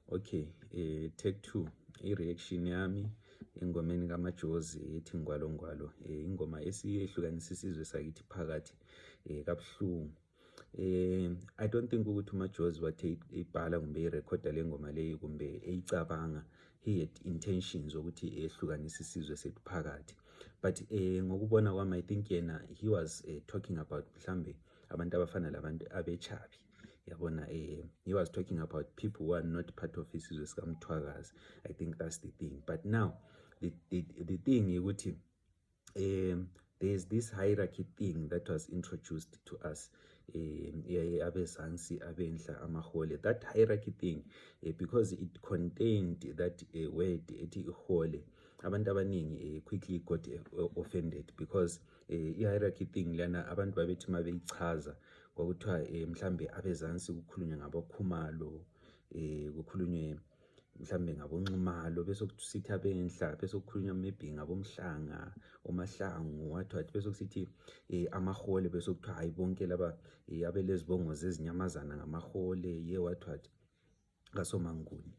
Okay, take 2. I-reaction yami engomeni kaMajozi ethi Ngwalo Ngwalo, ingoma esiyehlukanisa isizwe sakithi phakathi kabuhlungu. I don't think ukuthi uMajozi wathe ibhala kumbe irekhoda le ngoma leyo kumbe eyicabanga he had intentions ukuthi ehlukanisa isizwe sethu phakathi, but ngokubona kwami I think yena he was talking about mhlambe abantu abafana labantu abeChabi. Yabona, he was talking about people who are not part of isizwe sikaMthwakazi. I think that's the thing. But now the thing ukuthi there's this hierarchy thing that was introduced to us, abezansi abenhla amahole. That hierarchy thing, because it contained that word ethi ihole, abantu abaningi quickly got offended because i-hierarchy thing lana abantu babethi mabeyichaza kwakuthiwa mhlambe abezansi kukhulunywa ngaboKhumalo, kukhulunywe mhlambe ngabonxumalo, bese kusithi abenhla, bese kukhulunywa maybe ngabomhlanga, oMahlangu, wathi bese kusithi amahole, bese kuthiwa hayi bonke laba abelezibongo zezinyamazana ngamahole, wathi kaSomanguni.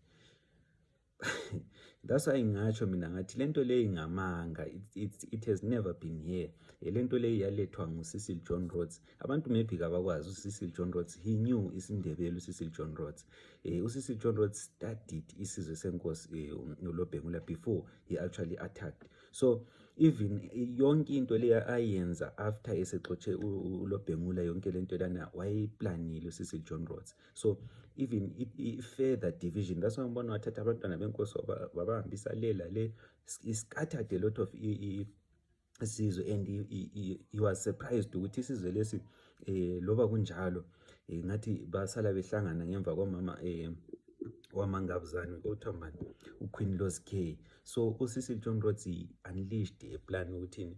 That's why ngingatsho mina ngathi lento le ingamanga, it has never been here. Lento le yalethwa nguCecil John Rhodes. Abantu maybe kabakwazi uCecil John Rhodes, he knew isiNdebele uCecil John Rhodes. uCecil John Rhodes studied isizwe senkosi uLobhengula before he actually attacked. So even yonke into le ayenza after esexotshe uLobhengula, yonke lento lana wayiplanile uCecil John Rhodes. So even further division, that's why ngibona wathatha abantwana benkosi babahambisa le scattered a lot of isizwe, and he was surprised ukuthi isizwe lesi loba kunjalo ngathi basala behlangana ngemva kwamama wamangabuzane othomani uQueen Lois K. So uCecil John Rhodes unleashed a plan ukuthi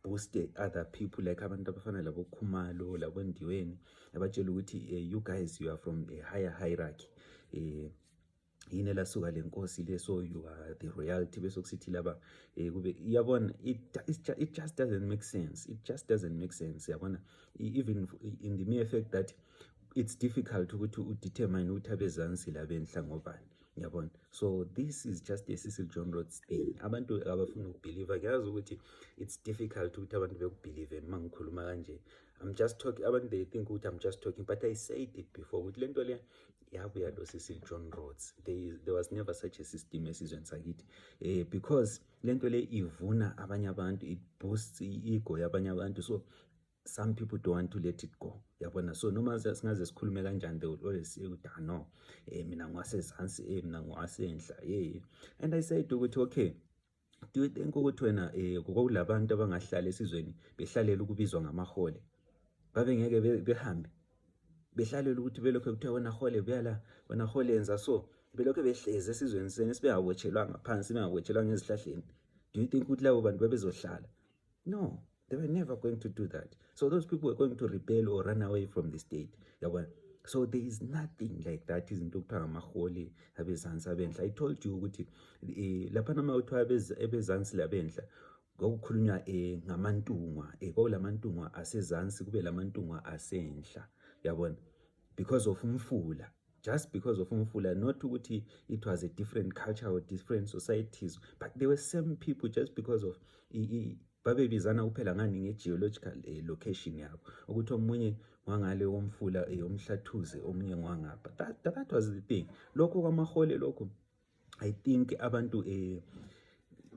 boost other people like abantu abafana labo Khumalo, labo Ndiweni, abatshela ukuthi you guys, you are from a higher hierarchy, yini lasuka lenkosi le, so you are the royalty, bese kusithi laba kube yabona, it just doesn't make sense. It just doesn't make sense, yabona, even in the mere fact that it's difficult ukuthi udetermine ukuthi abezansi labenhla ngobani, yabona. So this is just a Cecil John Rhodes thing. Abantu abafuna ukubelieve, ngiyazi ukuthi it's difficult ukuthi abantu bekubelieve mangikhuluma kanje. I'm just talking, abantu they think ukuthi I'm just talking, but I said it before ukuthi lento le yabuya lo Cecil John Rhodes. There was never such a system esizweni sakithi, because lento le ivuna abanye abantu, it boosts i-ego yabanye abantu, so some people don't want to let it go, yabona. So noma singaze sikhulume kanjani, they will always say ukuthi no, mina ngwasezansi, mina ngwasenhla, and I said ukuthi okay, do you think ukuthi wena kokulabantu abangahlala esizweni behlalela ukubizwa ngamahole, babe ngeke behambe behlalela ukuthi belokho kuthiwa wena hole buyala, wena hole yenza so, belokho behleze esizweni sene sibengabotshelwanga phansi, bengabotshelwanga ezihlahleni? Do you think ukuthi labo bantu babezohlala? No, they were never going to do that. So those people were going to rebel or run away from the state, yabona. So there is nothing like that izinto kuthiwa ngamahole abezansi abenhla. I told you ukuthi lapha nama uthiwa abezansi labenhla kwakukhulunywa ngamantungwa, kwakulamantungwa asezansi kube lamantungwa asenhla, yabona, because of umfula, just because of umfula, not ukuthi it was a different culture or different societies, but there were same people just because of babebizana kuphela ngani nge-geological location yabo, ukuthi omunye ngwangale womfula omhlathuze, omunye ngwangapha. That was the thing. Lokho kwamahole lokho, I think abantu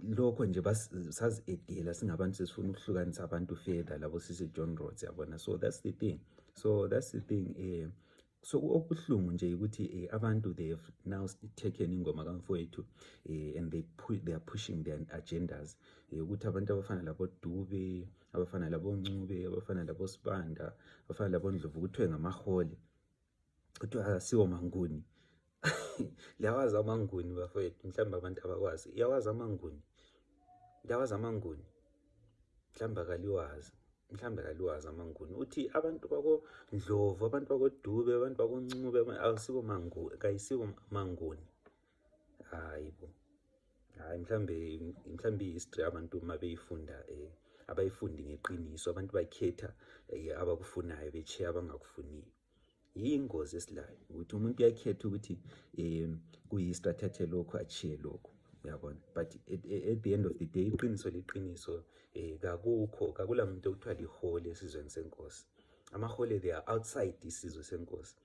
lokho nje sazi edela singabantu sesifuna ukuhlukanisa abantu further labo Cecil John Rhodes, yabona. So that's the thing. So okuhlungu nje ukuthi abantu they have now taken ingoma kaMfowethu and they are pushing their agendas, ukuthi abantu abafana labo Dube, abafana labo Ncube, abafana labo Sibanda, abafana labo Ndlovu kuthiwe ngamahole, kuthiwa asiwo Manguni. Liyawazi amanguni bafowethu, mhlawumbe abantu abakwazi, iyawazi amanguni, liyawazi amanguni, mhlawumbe kaliwazi amanguni. Uthi abantu bako Ndlovu, abantu bako Dube, abantu bako Ncube akusibo Manguni, kayisibo Manguni. Hayibo, hayi, mhlawumbe history abantu mabeyifunda abayifundi ngeqiniso, abantu bakhetha abakufunayo bechiya abangakufuniyo. yingozi esilayo ukuthi umuntu uyakhetha ukuthi kuyistra athathe lokho achiye lokho, uyabona. But at the end of the day iqiniso liqiniso, kakula muntu okuthiwa lihole esizweni senkosi. Amahole they are outside isizwe senkosi.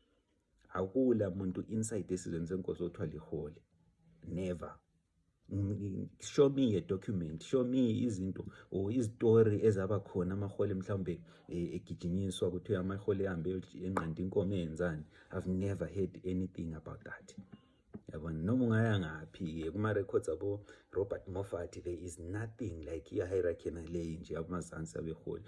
Akula muntu inside esizweni senkosi okuthiwa lihole, never. Show me a document, show me izinto or izitori ezaba khona amahole mhlawumbe egijinyiswa kuthiwa amahole ehambe enqanda inkomo eyenzani. I've never heard anything about that, yabona. Noma ungaya ngaphi kuma records abo Robert Moffat, there is nothing like hierarchy nale nje abamazansi abehole.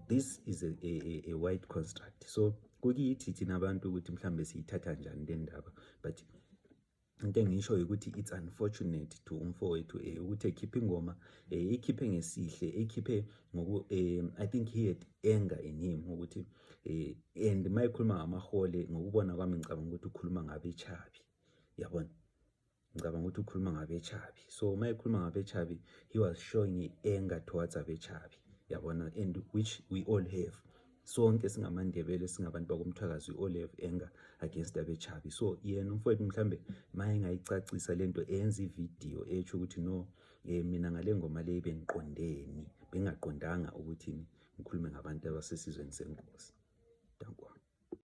This is a white construct. So kukithi thina abantu ukuthi mhlawumbe siyithatha njani le ndaba, but into engisho ukuthi it's unfortunate to umfowethu ukuthi ekhiphe ingoma ikhiphe ngesihle, ekhiphe ngoku I think he had anger in him ukuthi and mayikhuluma ngamahole ngokubona kwami ngicabanga ukuthi ukhuluma ngabechabi, yabona. Ngicabanga ukuthi ukhuluma ngabechabi. So mayikhuluma ngabechabi, he was showing anger towards abechabi, yabona, and which we all have. Sonke singamandebele singabantu bakomthakazi, we all have anger against abechabi. So yena umfowethu mhlambe maye ngayicacisa lento enza ivideo ethi ukuthi no mina ngale ngoma le beniqondeni, bengaqondanga ukuthi ngikhulume ngabantu abasesizweni senkosi. Danko.